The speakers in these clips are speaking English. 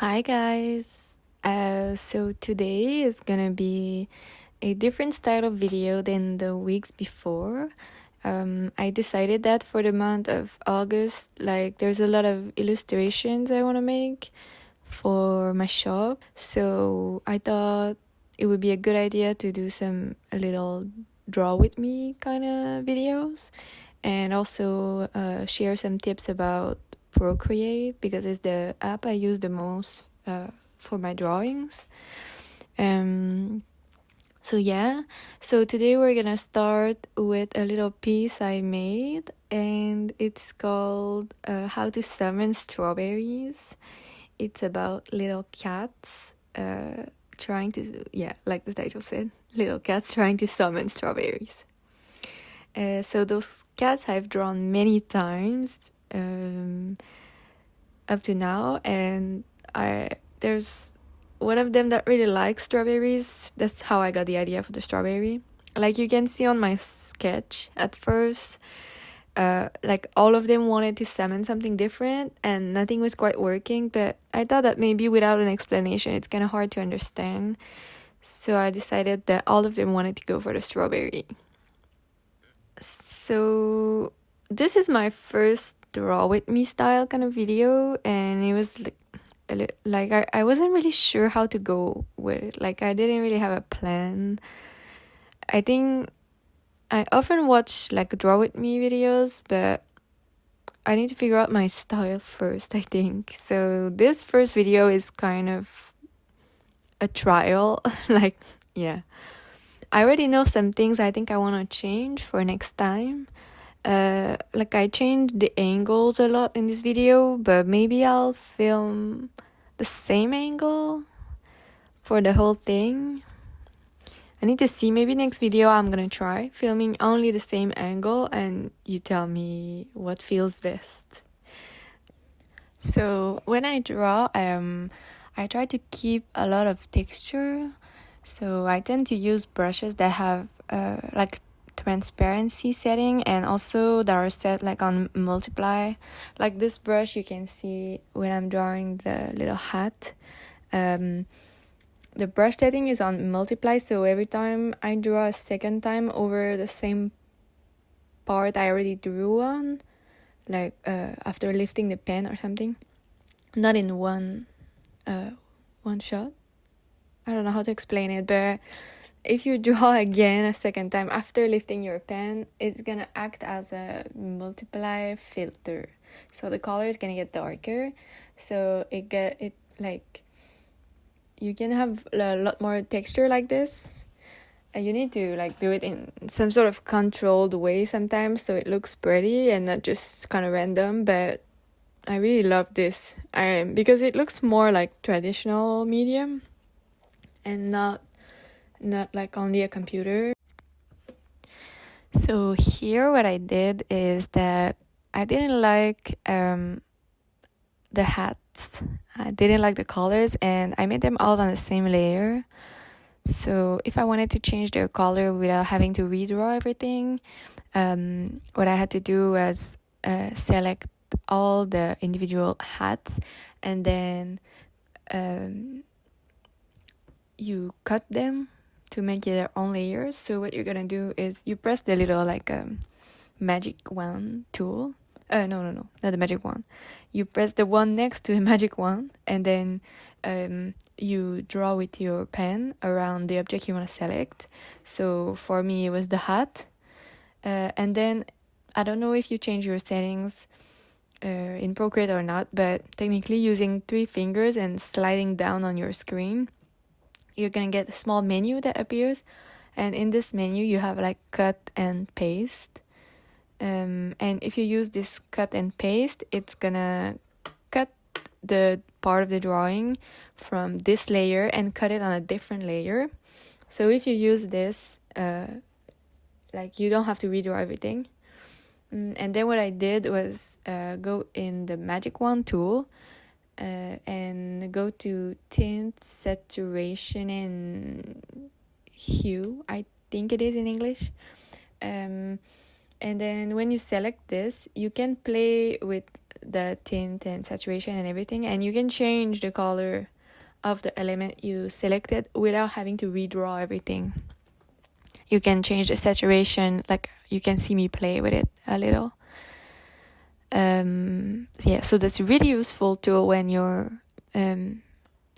Hi guys. So today is gonna be a different style of video than the weeks before. I decided that for the month of August, like there's a lot of illustrations I want to make for my shop. So I thought it would be a good idea to do some a little draw with me kind of videos, and also share some tips about Procreate because it's the app I use the most for my drawings. Um, so today we're gonna start with a little piece I made, and it's called "How to Summon Strawberries." It's about little cats trying to, yeah, like the title said, little cats trying to summon strawberries. So those cats I've drawn many times up to now, and there's one of them that really likes strawberries. That's how I got the idea for the strawberry. Like you can see on my sketch at first, like all of them wanted to summon something different and nothing was quite working, but I thought that maybe without an explanation it's kind of hard to understand. So I decided that all of them wanted to go for the strawberry. So this is my first draw with me style kind of video, and it was like I wasn't really sure how to go with it. Like I didn't really have a plan. I think I often watch like draw with me videos, but I need to figure out my style first, I think. So this first video is kind of a trial. Like, yeah. I already know some things I think I want to change for next time. Like I changed the angles a lot in this video, but maybe I'll film the same angle for the whole thing. I need to see. Maybe next video I'm gonna try filming only the same angle and you tell me what feels best. So when I draw, I try to keep a lot of texture. So I tend to use brushes that have like transparency setting and also that are set like on multiply. Like this brush you can see when I'm drawing the little hat. The brush setting is on multiply, so every time I draw a second time over the same part I already drew on, like after lifting the pen or something, not in one shot. I don't know how to explain it, but if you draw again a second time after lifting your pen, it's gonna act as a multiply filter. So the color is gonna get darker. So you can have a lot more texture like this. And you need to like do it in some sort of controlled way sometimes so it looks pretty and not just kind of random, but I really love this because it looks more like traditional medium and not like only a computer. So here what I did is that I didn't like the hats. I didn't like the colors and I made them all on the same layer. So if I wanted to change their color without having to redraw everything, what I had to do was select all the individual hats and then you cut them to make their own layers. So what you're gonna do is you press the little like magic wand tool. No, not the magic wand. You press the one next to the magic wand, and then you draw with your pen around the object you want to select. So for me, it was the hat. And then I don't know if you change your settings in Procreate or not, but technically using 3 fingers and sliding down on your screen, you're gonna get a small menu that appears, and in this menu you have like cut and paste. And if you use this cut and paste, it's gonna cut the part of the drawing from this layer and cut it on a different layer. So if you use this, like you don't have to redraw everything. And then what I did was go in the magic wand tool and go to tint, saturation, and hue, I think it is in English. And then when you select this, you can play with the tint and saturation and everything, and you can change the color of the element you selected without having to redraw everything. You can change the saturation, like you can see me play with it a little. Yeah, so that's a really useful tool when you're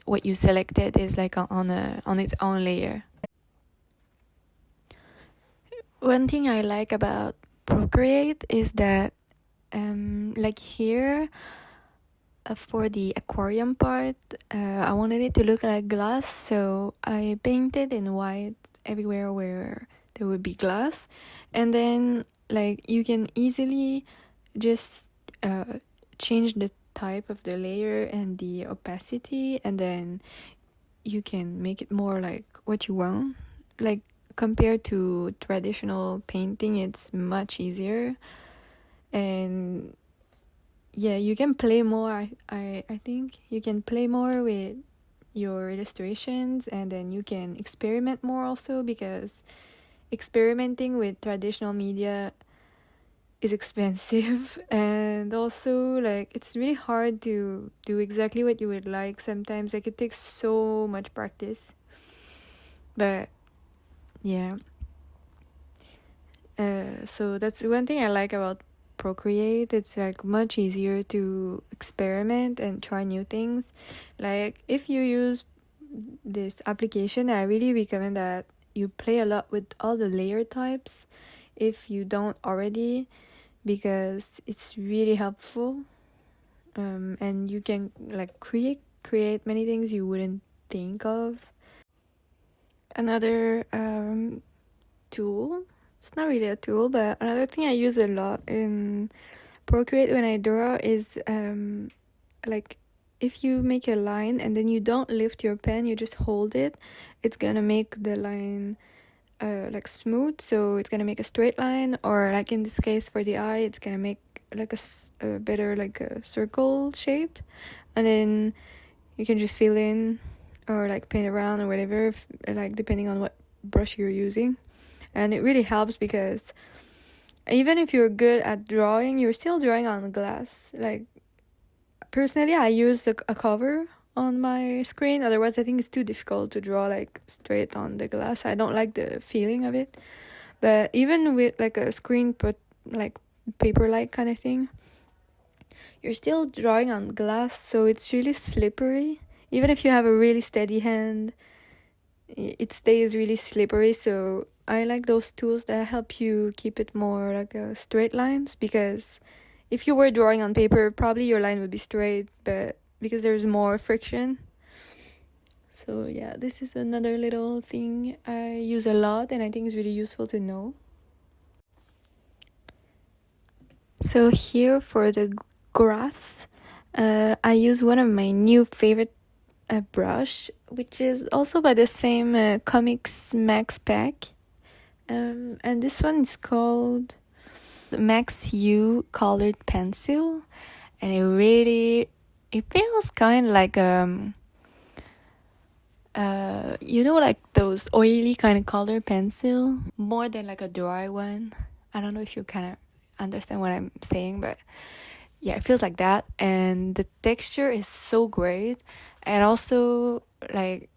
what you selected is like on its own layer. One thing I like about Procreate is that like here for the aquarium part, I wanted it to look like glass, so I painted in white everywhere where there would be glass, and then like you can easily just change the type of the layer and the opacity, and then you can make it more like what you want. Like compared to traditional painting, it's much easier, and yeah, you can play more. I think you can play more with your illustrations, and then you can experiment more also, because experimenting with traditional media is expensive and also like it's really hard to do exactly what you would like sometimes. Like it takes so much practice, but yeah. So that's one thing I like about Procreate. It's like much easier to experiment and try new things. Like if you use this application, I really recommend that you play a lot with all the layer types if you don't already, because it's really helpful. And you can like create many things you wouldn't think of. Another tool, it's not really a tool, but another thing I use a lot in Procreate when I draw is like if you make a line and then you don't lift your pen, you just hold it, it's gonna make the line like smooth, so it's gonna make a straight line, or like in this case for the eye, it's gonna make like a better like a circle shape, and then you can just fill in or like paint around or whatever, like depending on what brush you're using. And it really helps because even if you're good at drawing, you're still drawing on glass. Like personally, I use a cover on my screen, otherwise I think it's too difficult to draw like straight on the glass. I don't like the feeling of it. But even with like a screen put like paper-like kind of thing, you're still drawing on glass, so it's really slippery. Even if you have a really steady hand, it stays really slippery. So I like those tools that help you keep it more like straight lines, because if you were drawing on paper, probably your line would be straight, but because there's more friction. So yeah, this is another little thing I use a lot, and I think is really useful to know. So here for the grass, I use one of my new favorite brush, which is also by the same Comics Max Pack. And this one is called the Max U Colored Pencil, and it feels kind of like like those oily kind of color pencil, more than like a dry one. I don't know if you kind of understand what I'm saying, but yeah, it feels like that, and the texture is so great. And also like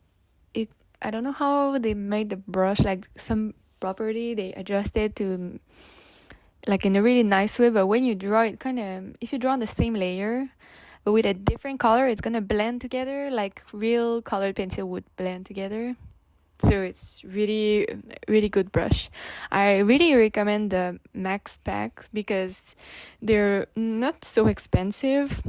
it, I don't know how they made the brush, like some property they adjusted to like in a really nice way, but when you draw it, kind of, if you draw on the same layer but with a different color, it's gonna blend together like real colored pencil would blend together. So it's really good brush. I really recommend the Max Pack because they're not so expensive,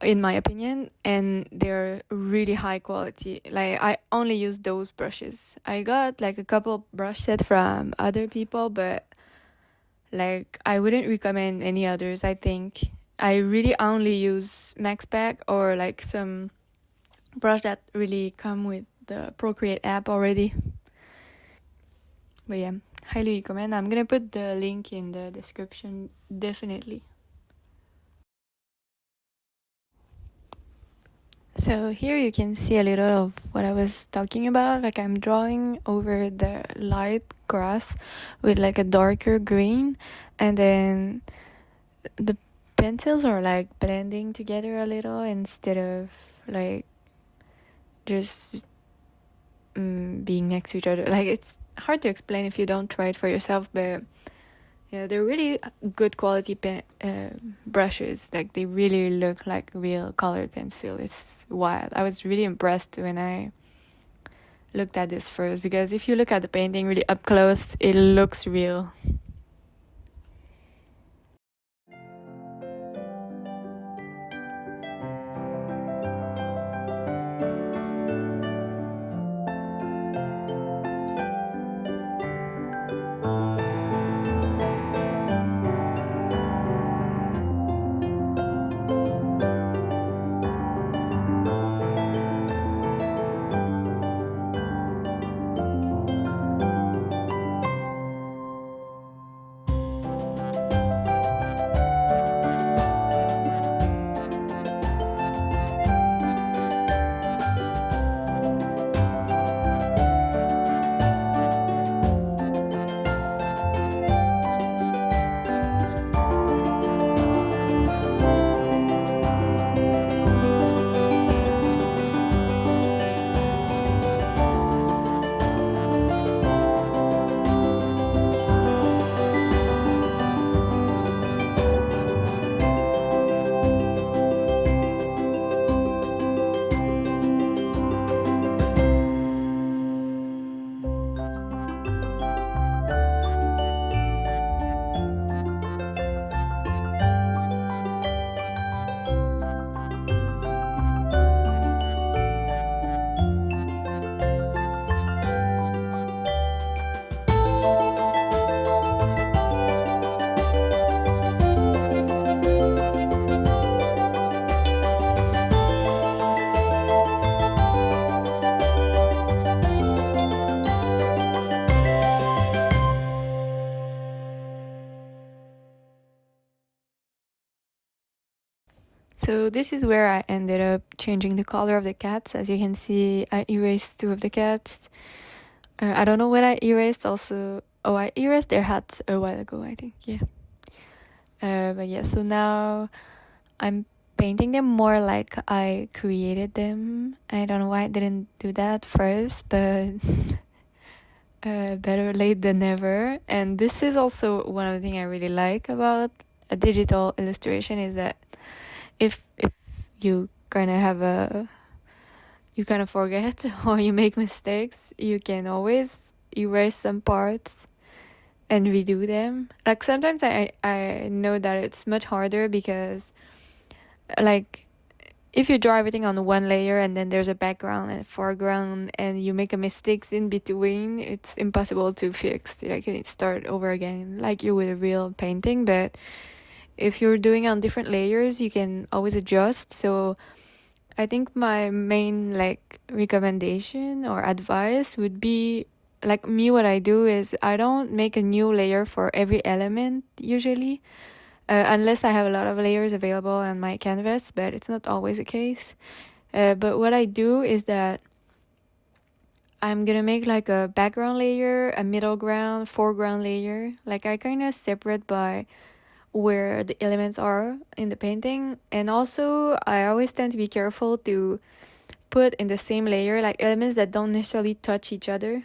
in my opinion, and they're really high quality. Like I only use those brushes. I got like a couple brush set from other people, but like I wouldn't recommend any others. I think I really only use Max Pack or like some brush that really come with the Procreate app already. But yeah, highly recommend. I'm gonna put the link in the description, definitely. So here you can see a little of what I was talking about. Like I'm drawing over the light grass with like a darker green, and then the pencils are like blending together a little instead of like just being next to each other. Like, it's hard to explain if you don't try it for yourself, but yeah, they're really good quality brushes. Like, they really look like real colored pencil. It's wild. I was really impressed when I looked at this first, because if you look at the painting really up close, it looks real. So this is where I ended up changing the color of the cats. As you can see, I erased two of the cats. I don't know what I erased also. Oh, I erased their hats a while ago, I think. Yeah. But yeah, so now I'm painting them more like I created them. I don't know why I didn't do that first, but better late than never. And this is also one of the things I really like about a digital illustration, is that if you kind of forget or you make mistakes, you can always erase some parts and redo them. Like, sometimes I know that it's much harder because, like, if you draw everything on one layer and then there's a background and a foreground and you make a mistakes in between, it's impossible to fix. Like, you need to start over again like you would a real painting. But if you're doing on different layers, you can always adjust. So I think my main like recommendation or advice would be, like, me, what I do is I don't make a new layer for every element usually, unless I have a lot of layers available on my canvas, but it's not always the case. But what I do is that I'm gonna make like a background layer, a middle ground, foreground layer. Like, I kind of separate by where the elements are in the painting. And also, I always tend to be careful to put in the same layer like elements that don't necessarily touch each other.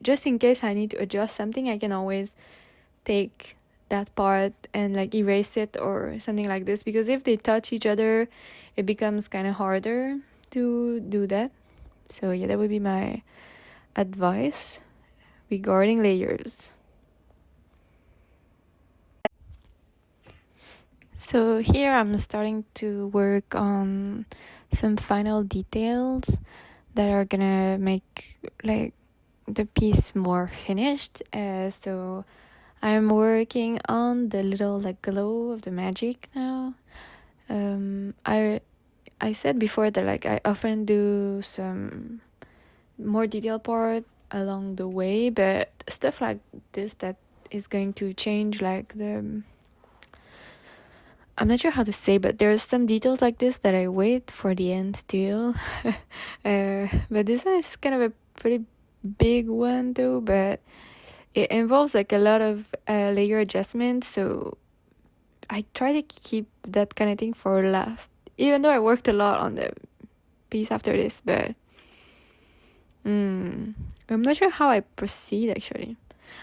Just in case I need to adjust something, I can always take that part and like erase it or something like this, because if they touch each other, it becomes kind of harder to do that. So yeah, that would be my advice regarding layers. So here I'm starting to work on some final details that are gonna make like the piece more finished. So I'm working on the little like glow of the magic now. I said before that like I often do some more detailed part along the way, but stuff like this that is going to change like the, I'm not sure how to say, but there's some details like this that I wait for the end still. But this one is kind of a pretty big one though, but it involves like a lot of layer adjustments, so I try to keep that kind of thing for last, even though I worked a lot on the piece after this, but I'm not sure how I proceed actually.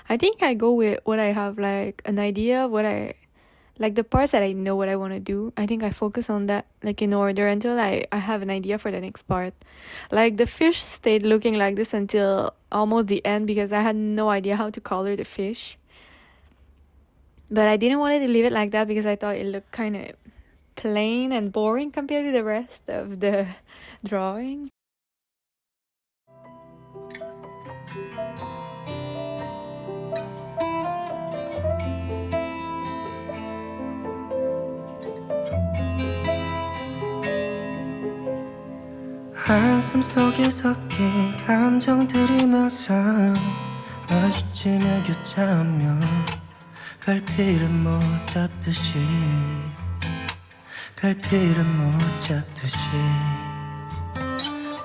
I think I go with what I have, like an idea of what I like, the parts that I know what I want to do. I think I focus on that like in order until I have an idea for the next part. Like the fish stayed looking like this until almost the end because I had no idea how to color the fish. But I didn't want to leave it like that because I thought it looked kind of plain and boring compared to the rest of the drawing. 한숨 속에 섞인 감정들이 항상 마주치며 교차하며 갈피를 못 잡듯이 갈피를 못 잡듯이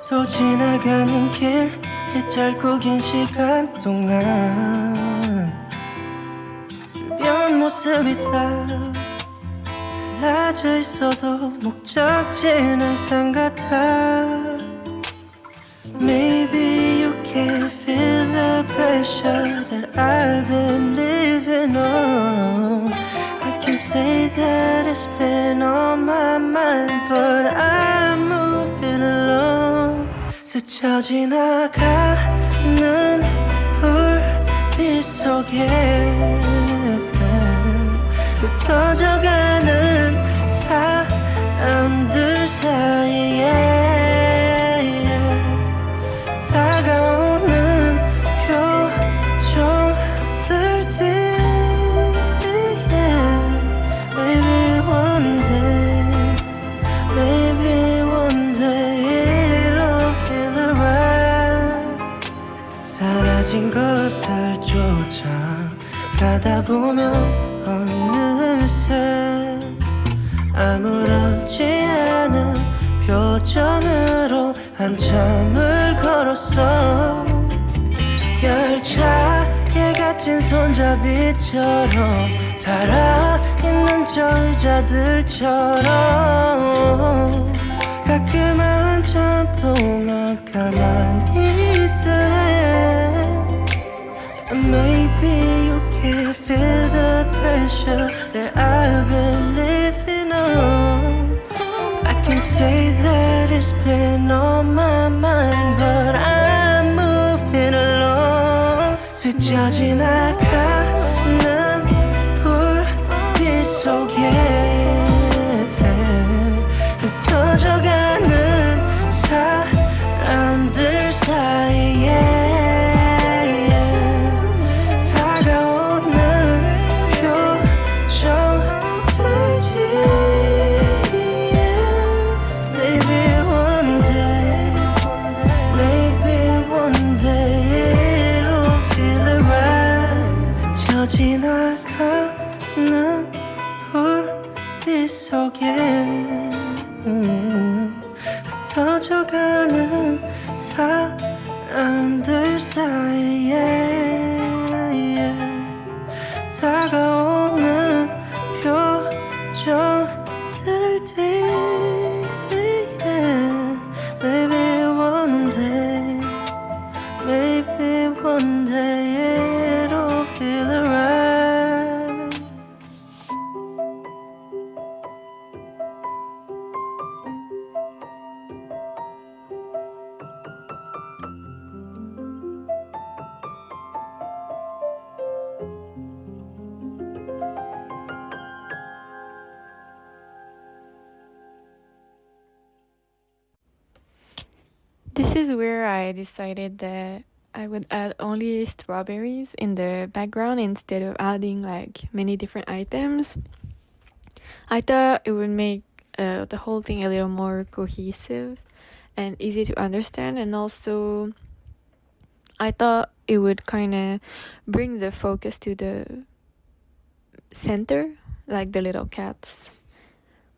또 지나가는 길 이 짧고 긴 시간 동안 주변 모습이 다 달라져 있어도 목적지는 항상 같아 Maybe you can feel the pressure that I've been living on I can say that it's been on my mind But I'm moving along 스쳐 지나가는 불빛 속에 흩어져가는 사람들 사이에 다가오는 표정들 뒤에 Maybe one day it'll feel alright 사라진 것을 쫓아가다 보면 어느새 아무렇지 않은 표정으로 한참을 걸었어 열차에 갇힌 손잡이처럼 달아있는 저 의자들처럼 가끔 한참 동안 가만히 있을래 And maybe you can feel the pressure that I've been living on I can say that it's been on my mind But I'm moving along 스쳐 지나가는 불빛 속에 흩어져가는 사람들 사이에 지나가는 불빛 속에 흩어져가는 사람들 사이에 다가오는 표정들 뒤에 Maybe one day it'll feel alright This is where I decided that I would add only strawberries in the background instead of adding like many different items. I thought it would make the whole thing a little more cohesive and easy to understand, and also I thought it would kind of bring the focus to the center, like the little cats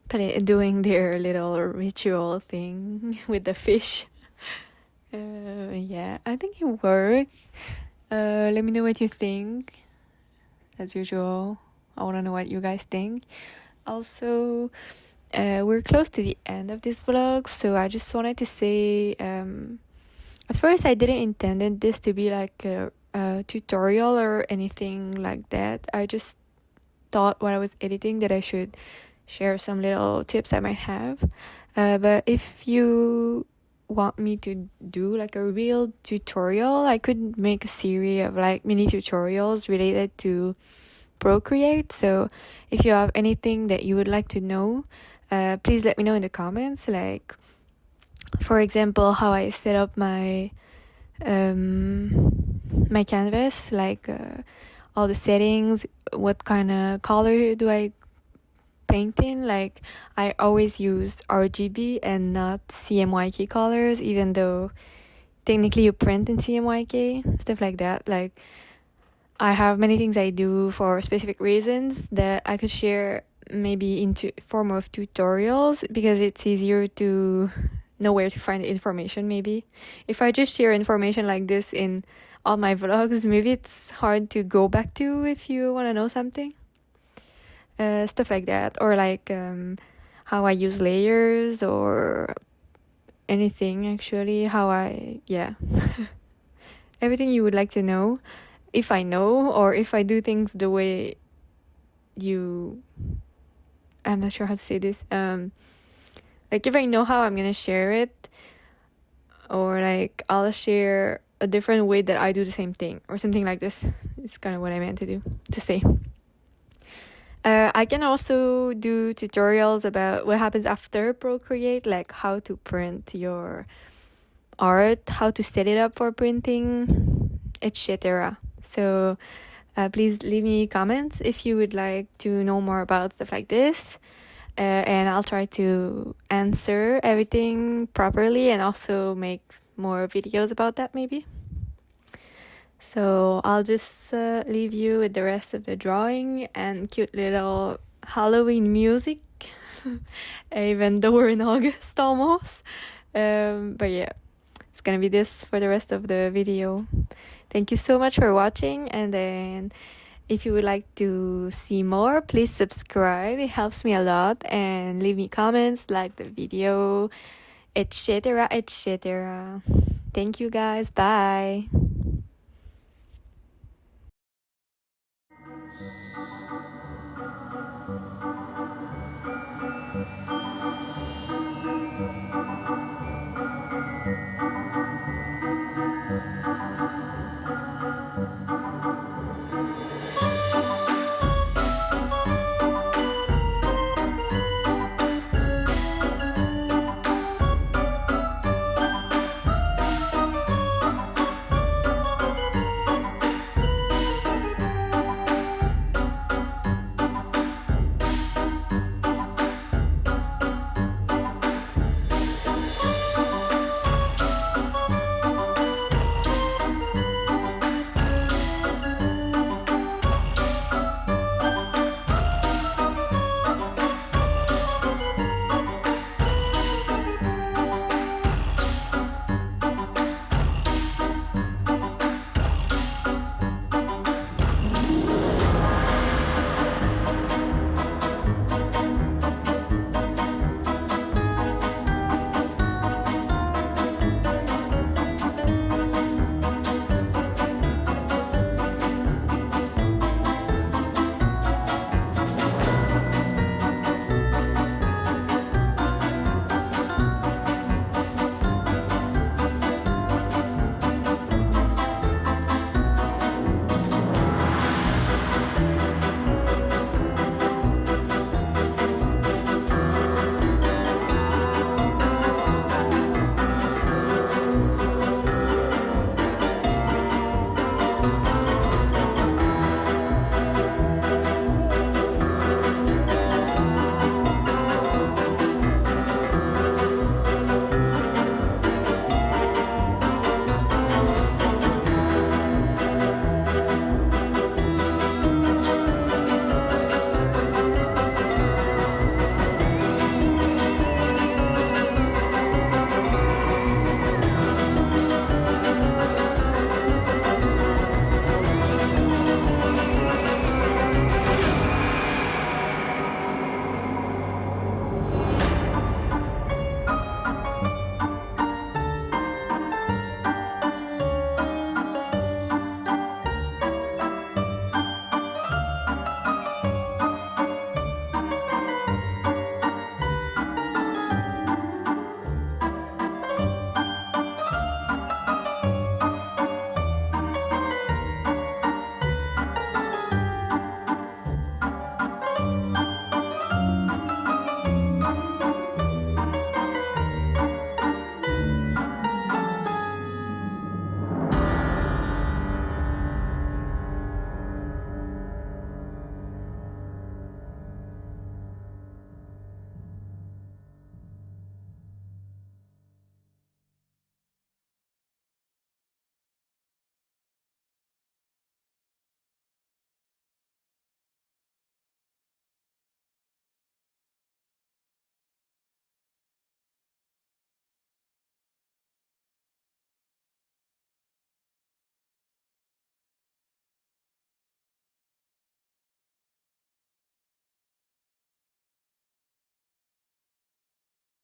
doing their little ritual thing with the fish. Yeah, I think it worked. Let me know what you think, as usual. I want to know what you guys think. Also, we're close to the end of this vlog, so I just wanted to say, at first I didn't intended this to be like a tutorial or anything like that. I just thought when I was editing that I should share some little tips I might have. But if you want me to do like a real tutorial, I could make a series of like mini tutorials related to Procreate. So if you have anything that you would like to know, please let me know in the comments. Like, for example, how I set up my my canvas, like all the settings, what kind of color do I paint in. Like, I always use RGB and not CMYK colors, even though technically you print in CMYK, stuff like that. Like, I have many things I do for specific reasons that I could share maybe into form of tutorials, because it's easier to know where to find the information. Maybe if I just share information like this in all my vlogs, maybe it's hard to go back to if you want to know something, stuff like that, or like how I use layers or anything, actually, how I everything you would like to know, if I know, or if I do things the way I'm not sure how to say this, like if I know how I'm gonna share it, or like I'll share a different way that I do the same thing or something like this. It's kind of what I meant to say. I can also do tutorials about what happens after Procreate, like how to print your art, how to set it up for printing, etc. So please leave me comments if you would like to know more about stuff like this, and I'll try to answer everything properly and also make more videos about that maybe. So I'll just leave you with the rest of the drawing and cute little Halloween music, even though we're in August almost. But yeah, it's gonna be this for the rest of the video. Thank you so much for watching, and then if you would like to see more, please subscribe. It helps me a lot, and leave me comments, like the video, etc. etc. Thank you guys. Bye.